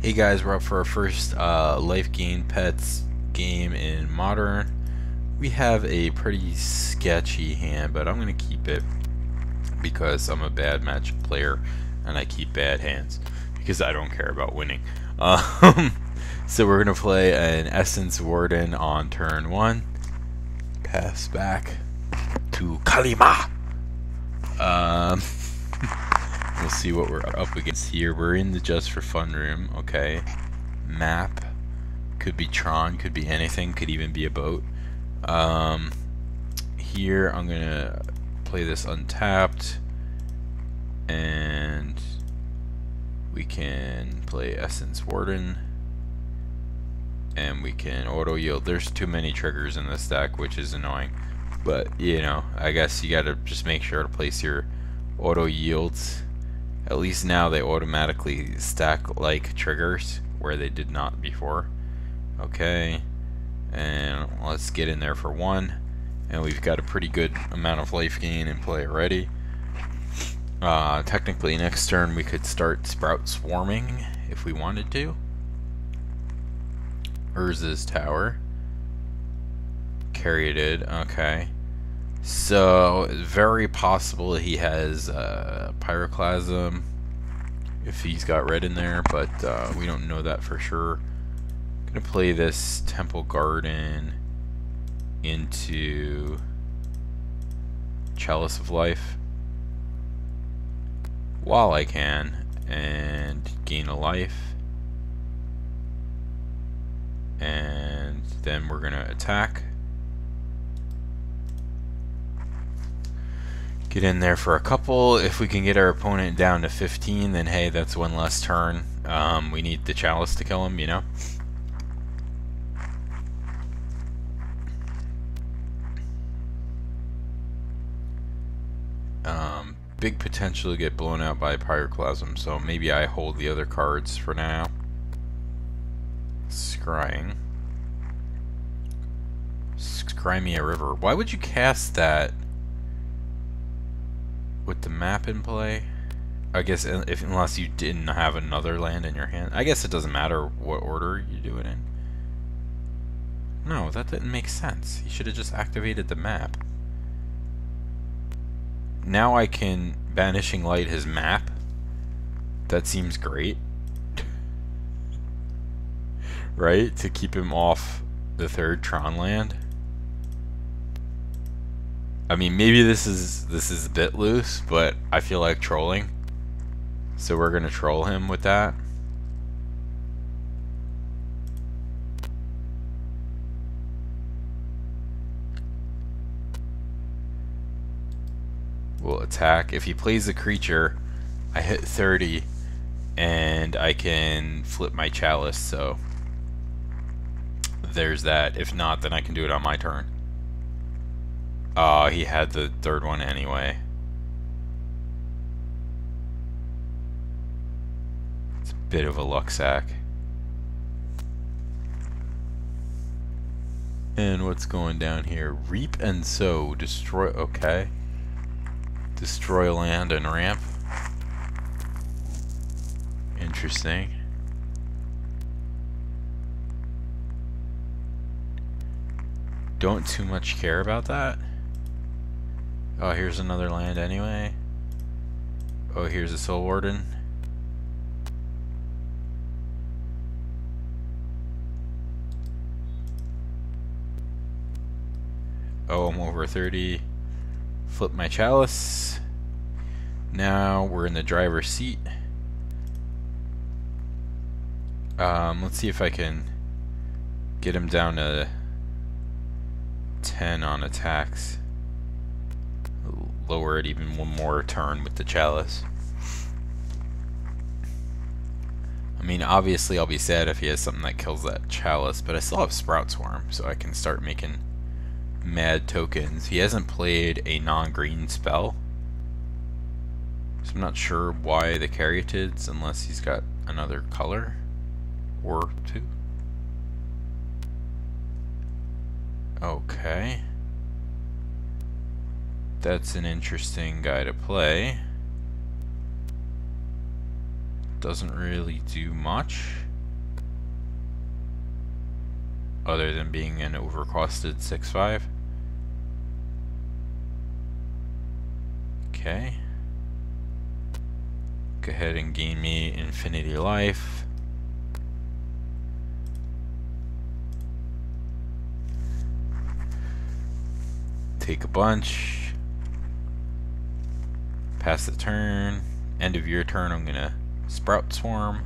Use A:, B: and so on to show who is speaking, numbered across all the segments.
A: Hey guys, we're up for our first Lifegain Pets game in Modern. We have a pretty sketchy hand, but I'm going to keep it because I'm a bad Magic player and I keep bad hands because I don't care about winning. So we're going to play an Essence Warden on turn 1. Pass back to Kalima. We'll see what we're up against here. We're in the Just for Fun room, okay. Map. Could be Tron, could be anything, could even be a boat. Here I'm gonna play this untapped, and we can play Essence Warden, and we can auto yield. There's too many triggers in this deck, which is annoying, but you know, I guess you gotta just make sure to place your auto yields. At least now they automatically stack like triggers where they did not before. Okay, and let's get in there for 1, and we've got a pretty good amount of life gain in play already. Technically next turn we could start Sprout Swarming if we wanted to. Urza's Tower. Caryatid, okay. So, it's very possible he has Pyroclasm if he's got red in there, but we don't know that for sure. Gonna play this Temple Garden into Chalice of Life while I can and gain a life. And then we're gonna attack. Get in there for a couple. If we can get our opponent down to 15, then hey, that's one less turn. We need the Chalice to kill him, you know? Big potential to get blown out by Pyroclasm, so maybe I hold the other cards for now. Scrying. Scry me a river. Why would you cast that with the map in play? I guess unless you didn't have another land in your hand. I guess it doesn't matter what order you do it in. No, that didn't make sense. You should have just activated the map. Now I can Banishing Light his map. That seems great. Right? To keep him off the 3rd Tron land. I mean, maybe this is a bit loose, but I feel like trolling. So we're gonna troll him with that. We'll attack. If he plays a creature, I hit 30, and I can flip my Chalice, so there's that. If not, then I can do it on my turn. He had the 3rd one anyway. It's a bit of a luck sack. And what's going down here? Reap and sow. Destroy. Okay. Destroy land and ramp. Interesting. Don't too much care about that. Oh, here's another land anyway. Oh, here's a Soul Warden. Oh, I'm over 30. Flip my Chalice. Now we're in the driver's seat. Let's see if I can get him down to 10 on attacks. Lower it even one more turn with the Chalice. I mean, obviously I'll be sad if he has something that kills that Chalice, but I still have Sprout Swarm, so I can start making mad tokens. He hasn't played a non-green spell, so I'm not sure why the Caryatids, unless he's got another color or 2. Okay. That's an interesting guy to play. doesn't really do much other than being an overcosted 6/5. Okay. Go ahead and gain me infinity life. Take a bunch. Pass the turn. End of your turn, I'm gonna Sprout Swarm.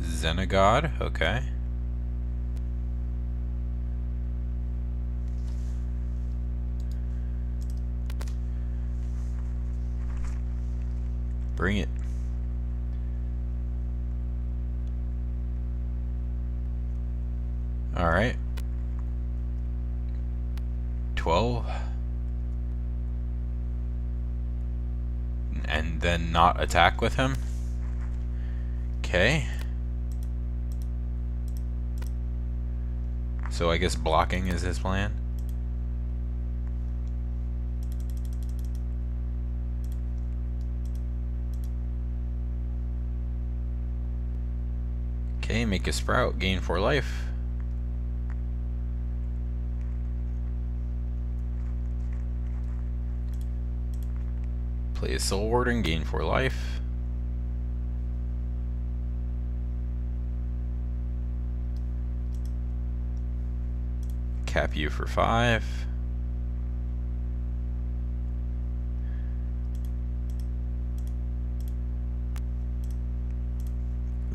A: Xenagod, okay. Bring it. Alright. 12. And then not attack with him. Okay. So I guess blocking is his plan. Okay, make a Sprout, gain 4 life. Play a Soul Warden, gain 4 life. Cap you for 5.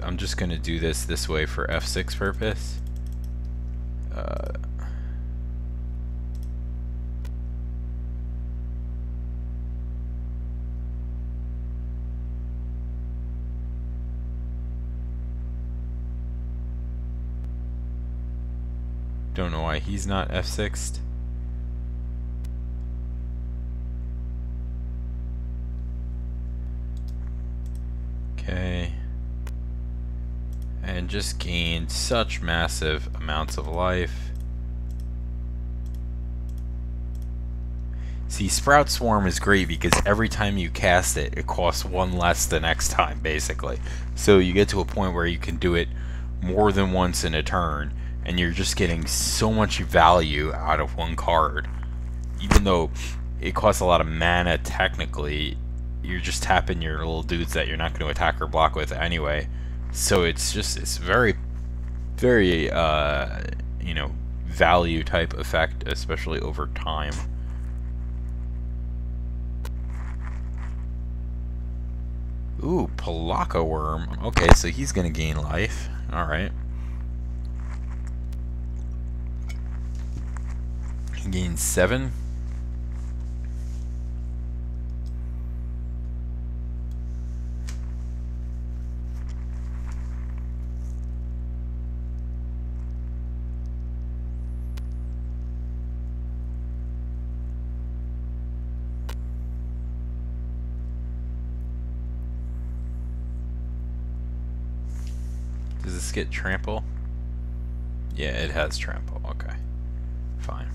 A: I'm just gonna do this way for F6 purpose. Don't know why he's not F6'd. Okay. And just gained such massive amounts of life. See, Sprout Swarm is great because every time you cast it, it costs 1 less the next time, basically. So you get to a point where you can do it more than once in a turn, and you're just getting so much value out of 1 card. Even though it costs a lot of mana technically, you're just tapping your little dudes that you're not going to attack or block with anyway. So it's very, very, you know, value type effect, especially over time. Ooh, Palaka Worm. Okay, so he's going to gain life. Alright. He gains 7. Does this get trample? Yeah, it has trample. Okay. Fine.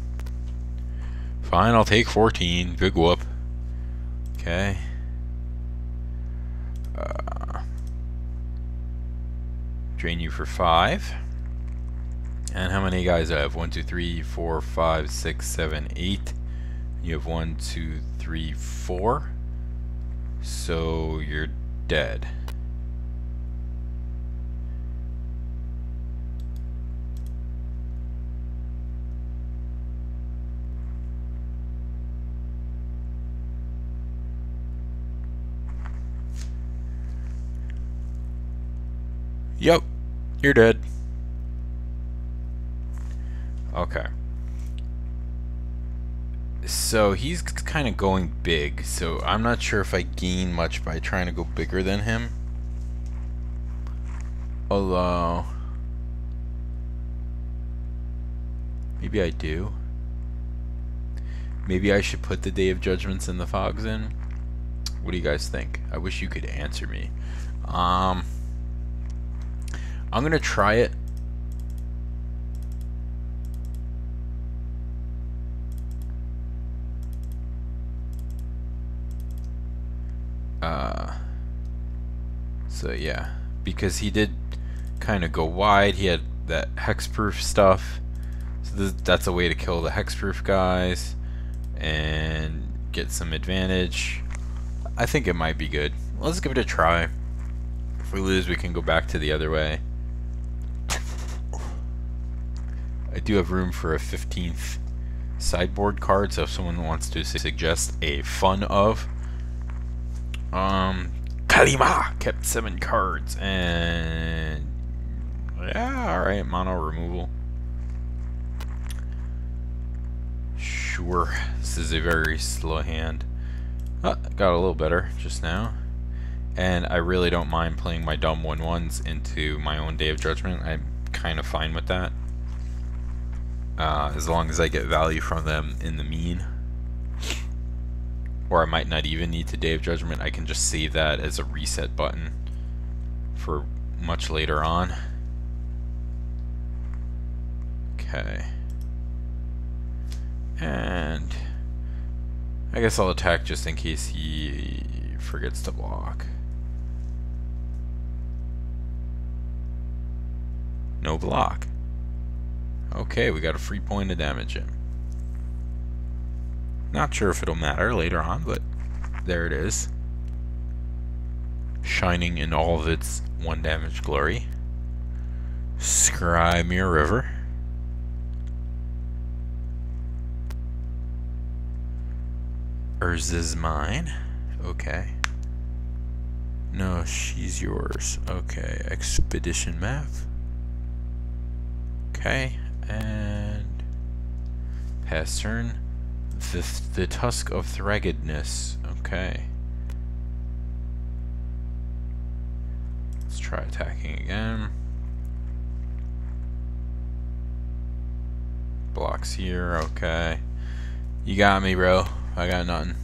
A: Fine, I'll take 14. Good whoop. Okay. Drain you for 5. And how many guys do I have? 1, 2, 3, 4, 5, 6, 7, 8. You have 1, 2, 3, 4. So you're dead. Yep, you're dead. Okay. So he's kind of going big, so I'm not sure if I gain much by trying to go bigger than him. Although, maybe I do. Maybe I should put the Day of Judgments and the Fogs in. What do you guys think? I wish you could answer me. I'm gonna try it. So yeah, because he did kind of go wide. He had that hexproof stuff. So that's a way to kill the hexproof guys and get some advantage. I think it might be good. Let's give it a try. If we lose, we can go back to the other way. I do have room for a 15th sideboard card, so if someone wants to suggest a fun of. Kalima kept 7 cards, and yeah, alright, mono removal. Sure, this is a very slow hand. Got a little better just now. And I really don't mind playing my dumb 1/1s into my own Day of Judgment. I'm kind of fine with that. As long as I get value from them in the mean. Or I might not even need to Day of Judgment. I can just save that as a reset button for much later on. Okay. And I guess I'll attack just in case he forgets to block. No block. Okay, we got a free point to damage him. Not sure if it'll matter later on, but there it is. Shining in all of its 1 damage glory. Scry Mirror River. Urza's mine. Okay. No, she's yours. Okay, expedition map. Okay, and pass turn. The Tusk of Thraggedness. Okay. Let's try attacking again. Blocks here. Okay. You got me, bro. I got nothing.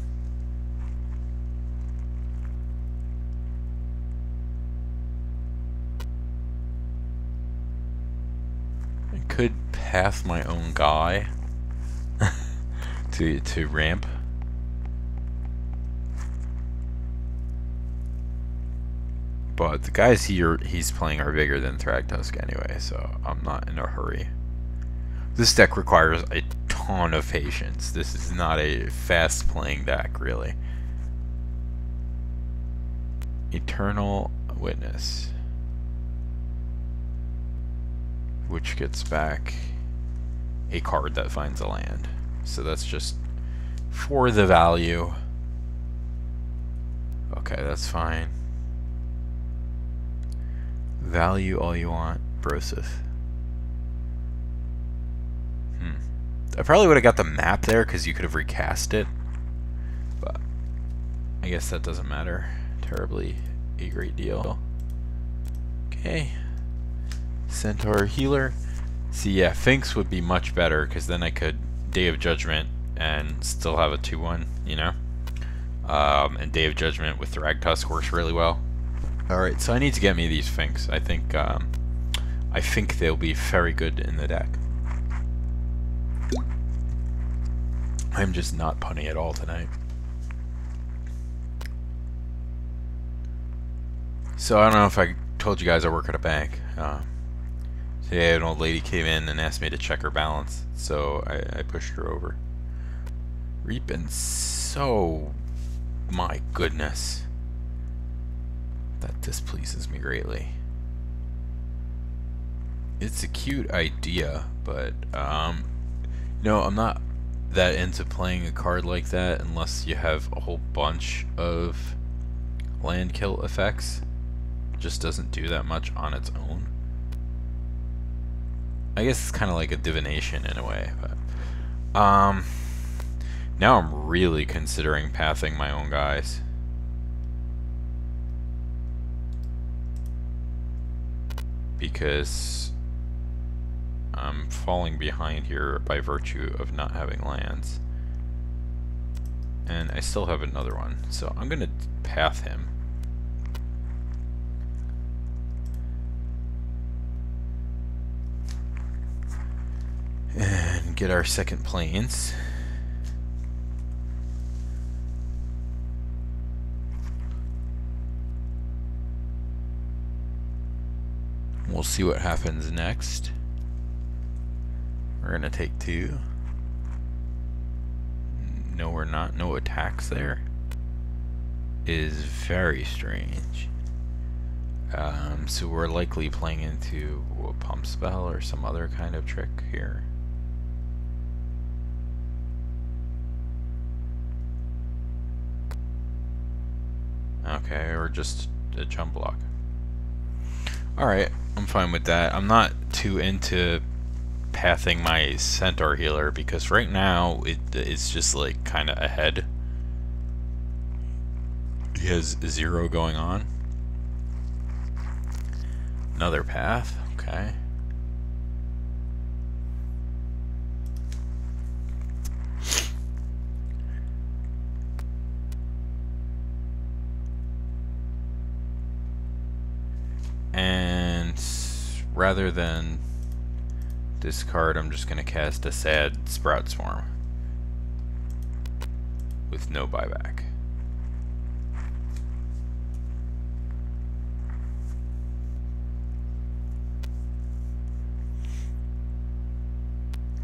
A: I could path my own guy to ramp. But the guys he's playing are bigger than Thragtusk anyway, so I'm not in a hurry. This deck requires a ton of patience. This is not a fast playing deck, really. Eternal Witness, which gets back a card that finds a land. So that's just for the value. Okay, that's fine. Value all you want, Broseph. I probably would have got the map there because you could have recast it, but I guess that doesn't matter terribly a great deal. Okay, Centaur Healer. See, yeah, Finks would be much better because then I could Day of Judgment and still have a 2/1, you know. And Day of Judgment with Thragtusk works really well. All right, so I need to get me these Finks. I think they'll be very good in the deck. I'm just not punny at all tonight. So I don't know if I told you guys I work at a bank. Today an old lady came in and asked me to check her balance, so I pushed her over. Reaping, so my goodness, that displeases me greatly. It's a cute idea, but no, I'm not that into playing a card like that unless you have a whole bunch of land kill effects. It just doesn't do that much on its own. I guess it's kind of like a divination in a way, but now I'm really considering pathing my own guys. Because I'm falling behind here by virtue of not having lands. And I still have another one, so I'm gonna path him. get our second planes. We'll see what happens next. We're gonna take 2. No, we're not. No attacks there. Is very strange. So we're likely playing into a pump spell or some other kind of trick here. Okay, or just a jump block. Alright, I'm fine with that. I'm not too into pathing my centaur healer because right now it's just like kind of ahead. He has 0 going on. Another path, okay. And rather than discard, I'm just gonna cast a sad Sprout Swarm with no buyback.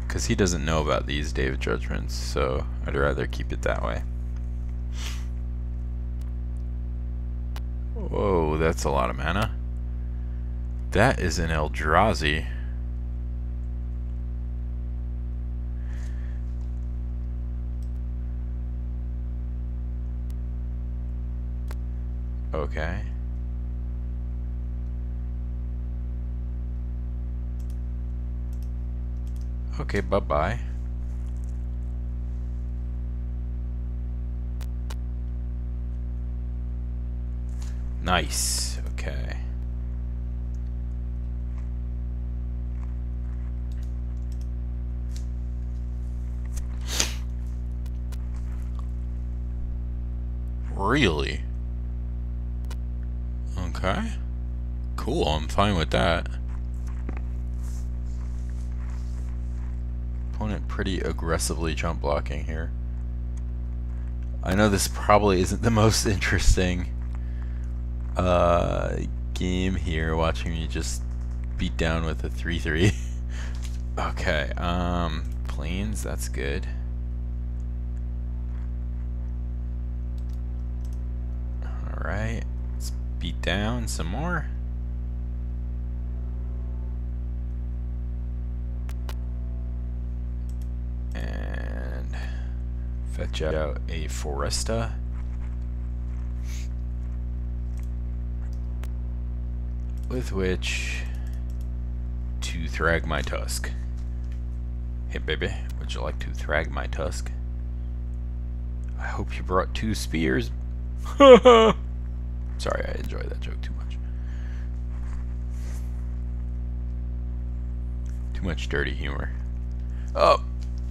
A: Because he doesn't know about these Day of Judgments, so I'd rather keep it that way. Whoa, that's a lot of mana. That is an Eldrazi. Okay. Okay, bye-bye. Nice. Okay. Really? Okay. Cool, I'm fine with that. Opponent pretty aggressively jump blocking here. I know this probably isn't the most interesting game here, watching me just beat down with a 3-3. Okay, planes, that's good. Alright, let's beat down some more. And fetch out a Foresta. With which to thrag my tusk. Hey baby, would you like to thrag my tusk? I hope you brought 2 spears. Sorry, I enjoy that joke too much. Too much dirty humor. Oh,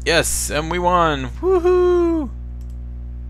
A: yes, and we won. Woohoo!